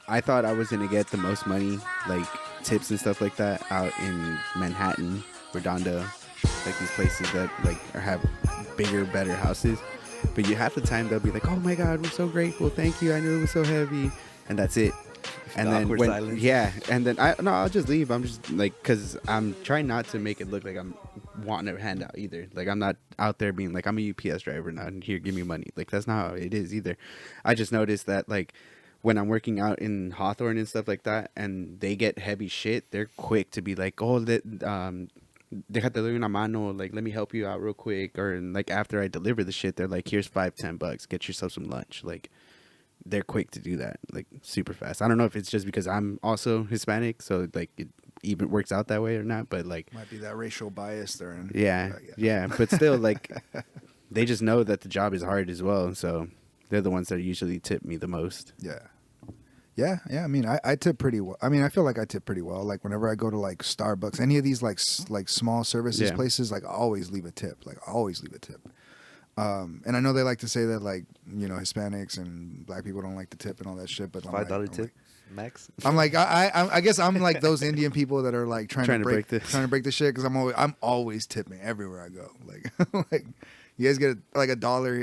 I thought I was gonna get the most money, like tips and stuff like that, out in Manhattan, Redondo, like these places that like have bigger, better houses. But you half the time they'll be like, "Oh my God, we're so grateful, thank you. I knew it was so heavy," and that's it. The And then awkward when silence. yeah, and then I'll just leave. I'm just like, cause I'm trying not to make it look like I'm wanting a handout either. Like I'm not out there being like I'm a UPS driver now and here give me money. Like that's not how it is either. I just noticed that like when I'm working out in Hawthorne and stuff like that, and they get heavy shit, they're quick to be like, oh, déjate doy una mano, like let me help you out real quick, or like after I deliver the shit, they're like, here's $5-10, get yourself some lunch, like. They're quick to do that, like super fast. I don't know if it's just because I'm also Hispanic, so like it even works out that way or not. But like, Might be that racial bias there. yeah. But still, like, they just know that the job is hard as well, so they're the ones that usually tip me the most. Yeah. I mean, I tip pretty well. I mean, I feel like I tip pretty well. Like whenever I go to like Starbucks, any of these like small services Yeah. places, like I always leave a tip. Like I always leave a tip. And I know they like to say that like Hispanics and black people don't like to tip and all that shit, but $5 tip max. I'm like I guess I'm like those Indian people that are like trying to break this. trying to break the shit because I'm always tipping everywhere I go. Like like you guys get like $1,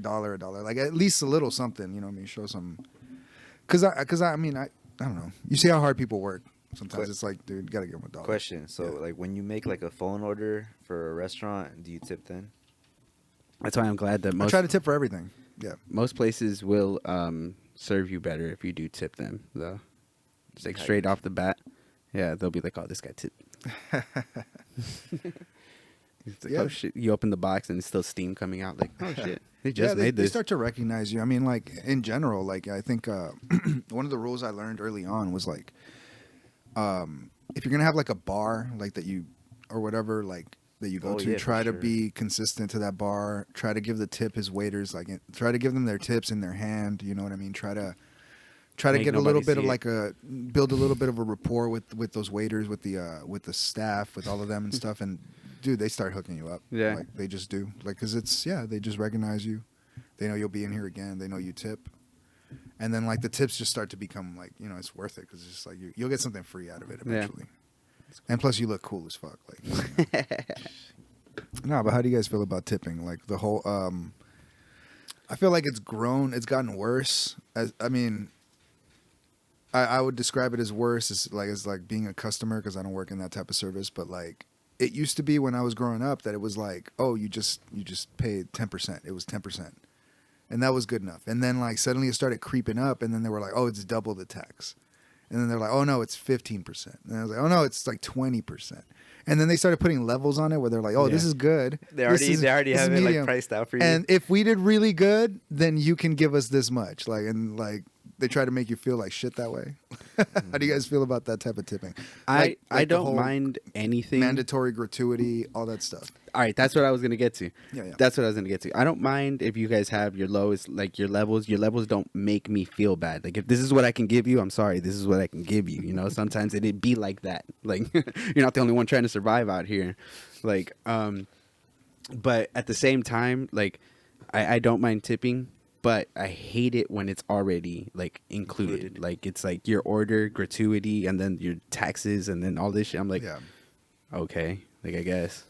$1, like at least a little something. You know what I mean? Show some because I mean I don't know. You see how hard people work. Sometimes it's like, dude, you gotta give them $1. Question. So, Yeah. like, when you make like a phone order for a restaurant, do you tip then? That's why I'm glad that I most try to tip for everything. Yeah. most places will serve you better if you do tip them, though. It's like straight off the bat. Yeah, they'll be like, "Oh, this guy tipped." It's like, Yeah. oh shit! You open the box and it's still steam coming out. Like, oh shit! They just made they this. start to recognize you. I mean, like in general, like I think one of the rules I learned early on was like, if you're gonna have like a bar, like that you or whatever, like that you go Oh, to, yeah, try for to sure. be consistent to that bar. Try to give the tip his waiters, like try to give them their tips in their hand. You know what I mean? Try to Make get a little nobody bit of see like build a little bit of a rapport with those waiters, with the staff, with all of them and stuff. And dude, they start hooking you up. Yeah. Like they just do. Like, cause they just recognize you. They know you'll be in here again. They know you tip. And then like the tips just start to become like, it's worth it. Cause it's just like you'll get something free out of it eventually. And plus you look cool as fuck. Like, no, but how do you guys feel about tipping? Like the whole, I feel like it's gotten worse. I would describe it as worse as like being a customer because I don't work in that type of service. But like it used to be when I was growing up that it was like, oh, you just paid 10%. It was 10%, and that was good enough. And then like suddenly it started creeping up, and then they were like, oh, it's double the tax. And then they're like, oh no, it's 15%. And I was like, oh no, it's like 20%. And then they started putting levels on it where they're like, oh, this is good. They already This have is it like medium. priced out for you. And if we did really good, then you can give us this much. Like, and like they try to make you feel like shit that way. How do you guys feel about that type of tipping? I the don't whole mind anything. mandatory gratuity, all that stuff. All right, that's what I was gonna get to. Yeah. That's what I was gonna get to. I don't mind if you guys have your lowest, like your levels. Your levels don't make me feel bad. Like if this is what I can give you, I'm sorry. This is what I can give you. You know, sometimes it'd be like that. Like you're not the only one trying to survive out here. Like, but at the same time, like I don't mind tipping, but I hate it when it's already like included. Like it's like your order, gratuity, and then your taxes, and then all this shit. I'm like, okay, like I guess.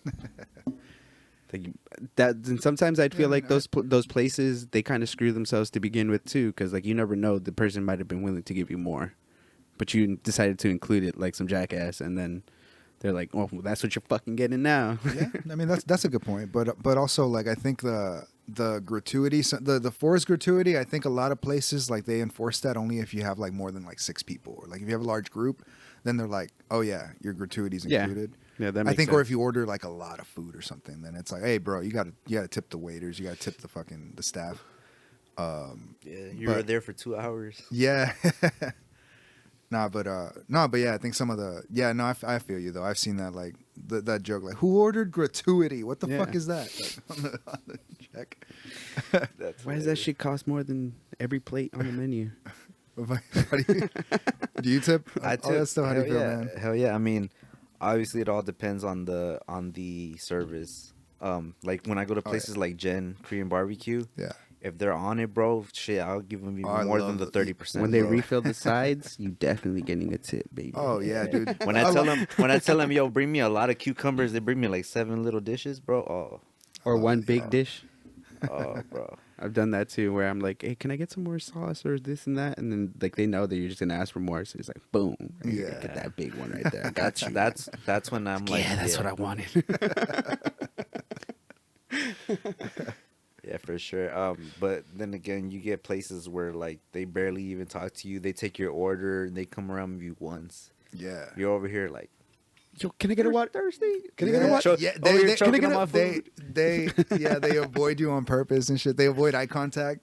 Like that, and sometimes I'd feel like those places they kind of screw themselves to begin with too, because like you never know, the person might have been willing to give you more, but you decided to include it like some jackass, and then they're like, "Oh, well, that's what you're fucking getting now." Yeah, I mean that's a good point, but also like I think the gratuity, the forced gratuity, I think a lot of places like they enforce that only if you have like more than like 6 people, or like if you have a large group, then they're like, oh yeah, your gratuity's included. Yeah, that I makes think, sense. or if you order like a lot of food or something, then it's like, hey, bro, you gotta tip the waiters, you gotta tip the staff. Yeah, you were there for 2 hours. Yeah. but yeah, I think some of I feel you though. I've seen that like that joke like, who ordered gratuity? What the fuck is that? Like, on the check. Why does that shit cost more than every plate on the menu? Do you tip? I All that stuff. How do you feel, yeah. man? Hell yeah. I mean, obviously it all depends on the service. Like when I go to places like Korean barbecue, Yeah. if they're on it, bro, shit, I'll give them even Oh, I more love than the the- 30%. When they bro. refill the sides, you definitely getting a tip, baby. Oh yeah, dude. When I tell them, yo, bring me a lot of cucumbers, they bring me like 7 little dishes, bro. Or one big yeah. dish. Oh, bro. I've done that too, where I'm like, "Hey, can I get some more sauce or this and that?" And then like they know that you're just gonna ask for more, so it's like, boom, Yeah. get that big one right there. I got you. That's when I'm like, yeah, that's what I wanted. Yeah, for sure. But then again, you get places where like they barely even talk to you. They take your order and they come around with you once. Yeah. You're over here like, Yo, can I get a water? Thirsty? Can I Yeah, get a water? yeah, over here they, choking can I on get my food. they avoid you on purpose and shit. They avoid eye contact.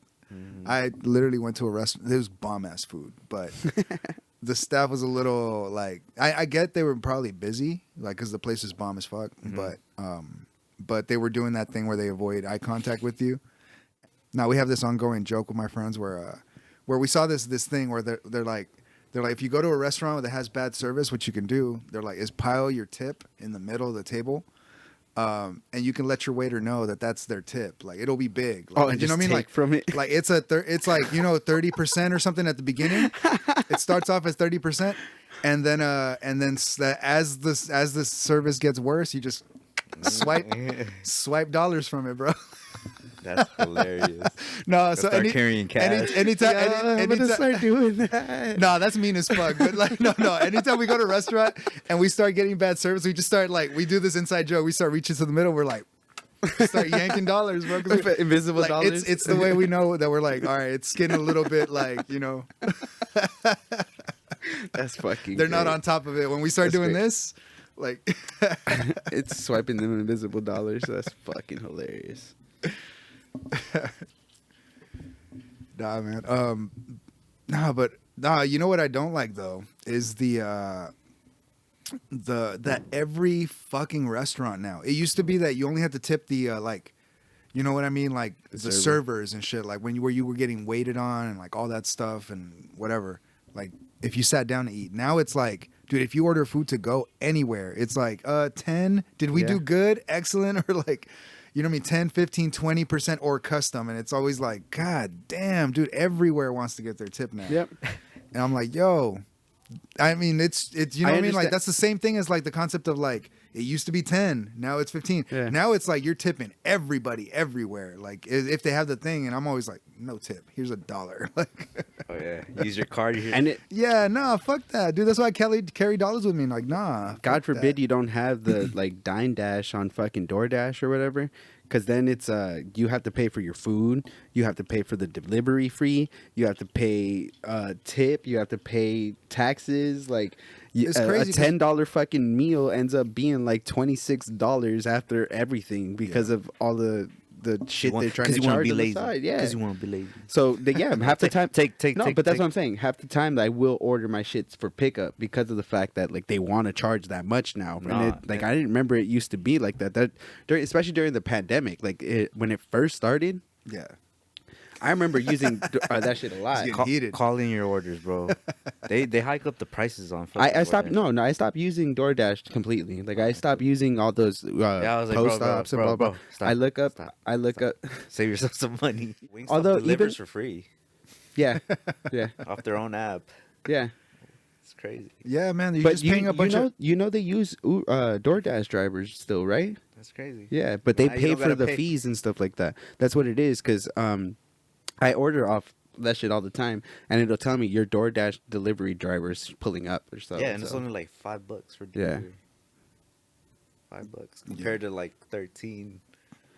I literally went to a restaurant. It was bomb ass food, but the staff was a little like I get they were probably busy, like because the place is bomb as fuck. But they were doing that thing where they avoid eye contact with you. Now we have this ongoing joke with my friends where we saw this thing where they're like if you go to a restaurant that has bad service, what you can do, they're like, is pile your tip in the middle of the table. And you can let your waiter know that that's their tip. Like it'll be big. Like, Oh, and you know what I just mean? Like take from it. Like it's like 30% or something at the beginning. It starts off as 30%, and then as the service gets worse, you just swipe dollars from it, bro. that's hilarious. No, So start carrying cash. anytime, I'm gonna start doing that. no, that's mean as fuck. But like, no. Anytime we go to a restaurant and we start getting bad service, we just start like we do this inside joke. We start reaching to the middle. We're like, start yanking dollars, bro. 'Cause Invisible like, dollars. It's the way we know that we're like, all right, it's getting a little bit like That's fucking. they're not great. on top of it. When we start That's doing great. this, like, It's swiping them invisible dollars. That's fucking hilarious. nah, man. You know what I don't like though is that every fucking restaurant now. It used to be that you only had to tip the like, you know what I mean, like the server. servers and shit. Like where you were getting waited on and like all that stuff and whatever. Like if you sat down to eat. Now it's like, dude, if you order food to go anywhere, it's like 10. Did we Yeah. do good, excellent, or like, you know what I mean, 10, 15, 20% or custom. And it's always like, God damn, dude, everywhere wants to get their tip now. Yep. And I'm like, yo, I mean, it's you know I what I mean? Like understand. that's the same thing as like the concept of like it used to be 10, now it's 15. Yeah. Now it's like you're tipping everybody everywhere. Like if they have the thing, and I'm always like, no tip. Here's $1. Like, Oh yeah, use your card. And it, yeah, nah, fuck that, dude. That's why I carry dollars with me. Like, nah. God fuck forbid that. you don't have the like Dine Dash on fucking DoorDash or whatever, because then it's you have to pay for your food, you have to pay for the delivery fee, you have to pay tip, you have to pay taxes. Like It's a crazy 'cause- $10 fucking meal ends up being like $26 after everything because of all the shit they're trying to charge be on the lazy. side. Yeah, Because you want to be lazy. so half the time no, but that's take- what I'm saying. Half the time I will order my shits for pickup because of the fact that like they want to charge that much now. Nah, And it, like I didn't remember it used to be like that. Especially during the pandemic, like when it first started, Yeah. I remember using that shit a lot. getting heated. Call in your orders, bro. they hike up the prices on. I fucking stopped. DoorDash. No, I stopped using DoorDash completely. Like I stopped using all those I was like, post bro, stops and bro, blah blah. bro, stop, I look up. stop, I look up. Save yourself some money. Wingstop Although delivers even- for free Yeah, yeah, off their own app. yeah. It's crazy. Yeah, man. You're But just paying a bunch of. you know they use DoorDash drivers still, right? That's crazy. Yeah, but they Now you pay don't for gotta the pay. fees and stuff like that. That's what it is. Because I order off that shit all the time, and it'll tell me your DoorDash delivery driver's pulling up or something. Yeah, and it's so. only like $5 for Yeah. delivery. $5 compared to like 13.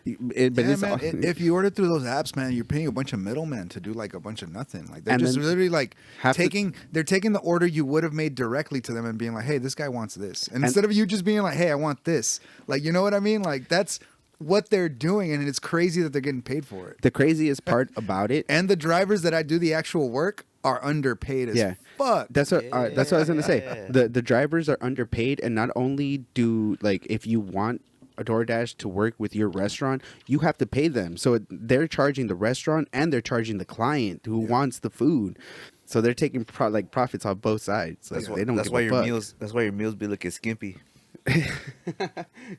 But Yeah, it's man. all- If you order through those apps, man, you're paying a bunch of middlemen to do like a bunch of nothing. Like they're And just then literally like half the- they're taking the order you would have made directly to them and being like, hey, this guy wants this. And instead of you just being like, hey, I want this. Like, you know what I mean? Like that's what they're doing, and it's crazy that they're getting paid for it. the craziest part about it. And the drivers that I do the actual work are underpaid as Yeah. fuck. That's what I was gonna say. Yeah. The drivers are underpaid, and not only do like if you want a DoorDash to work with your restaurant, you have to pay them. So they're charging the restaurant and they're charging the client who wants the food. So they're taking profits on both sides. Like, they don't That's give why a your fuck. meals. That's why your meals be looking skimpy.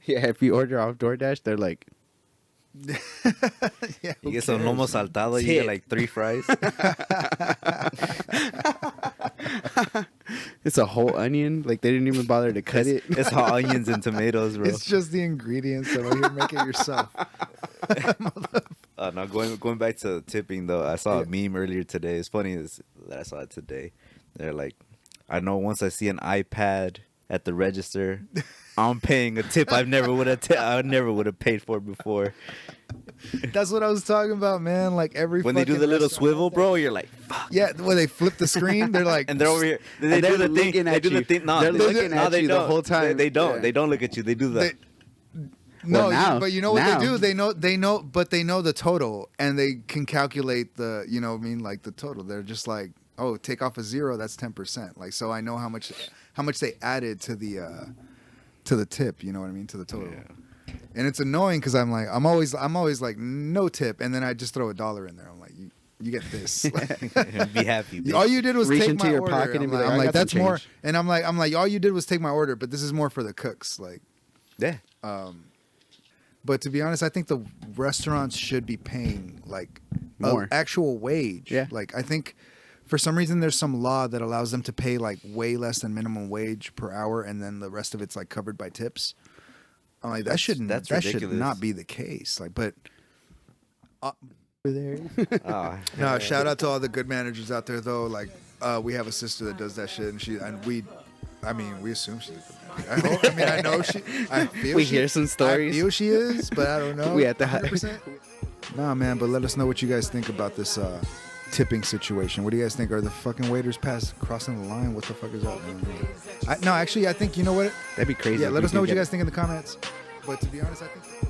Yeah, if you order off DoorDash, they're like Yeah, You who get some cares, lomo man? saltado, you Tip. get like 3 fries. It's a whole onion. Like they didn't even bother to cut it. It's all onions and tomatoes, bro. It's just the ingredients. So you make it yourself. No, going back to tipping though, I saw a Yeah. meme earlier today. It's funny that I saw it today. They're like, I know once I see an iPad at the register, I'm paying a tip I never would have paid for before. That's what I was talking about, man. Like every When they do fucking the little restaurant swivel, out there- bro, you're like, fuck. Yeah, when they flip the screen, they're like, And they're over here. They And do they're the thing. looking They at do the you. thing. No, They're they- looking no, at they you the don't. whole time. They don't. Yeah. They don't look at you. They do that. No, Well, now- but you know what now. they do? They know, but they know the total, and they can calculate the, you know what I mean, like the total. They're just like, oh, take off a 0, that's 10%. Like, so I know how much they added to the tip. You know what I mean, to the total. Yeah. And it's annoying because I'm always like no tip, and then I just throw $1 in there. I'm like, you get this. Be happy. bitch. All you did was Reach take into my your order. pocket and I'm be like, like, I got some that's more. change. And I'm like, all you did was take my order, but this is more for the cooks. Like, Yeah. but to be honest, I think the restaurants should be paying like More. an actual wage. Yeah. Like I think for some reason there's some law that allows them to pay like way less than minimum wage per hour, and then the rest of it's like covered by tips. I'm like, that should ridiculous. not be the case. Like, but There. Oh, no, shout out to all the good managers out there though. Like, we have a sister that does that shit, and we assume she's a good manager. I know she. I feel We she- hear some stories. I feel she is, but I don't know. We at the 100%. Nah, man, but let us know what you guys think about this tipping situation. What do you guys think? Are the fucking waiters crossing the line? What the fuck is up, man? No, actually, I think, you know what? That'd be crazy. Yeah, if let we us know could what you get- guys think in the comments. But to be honest, I think.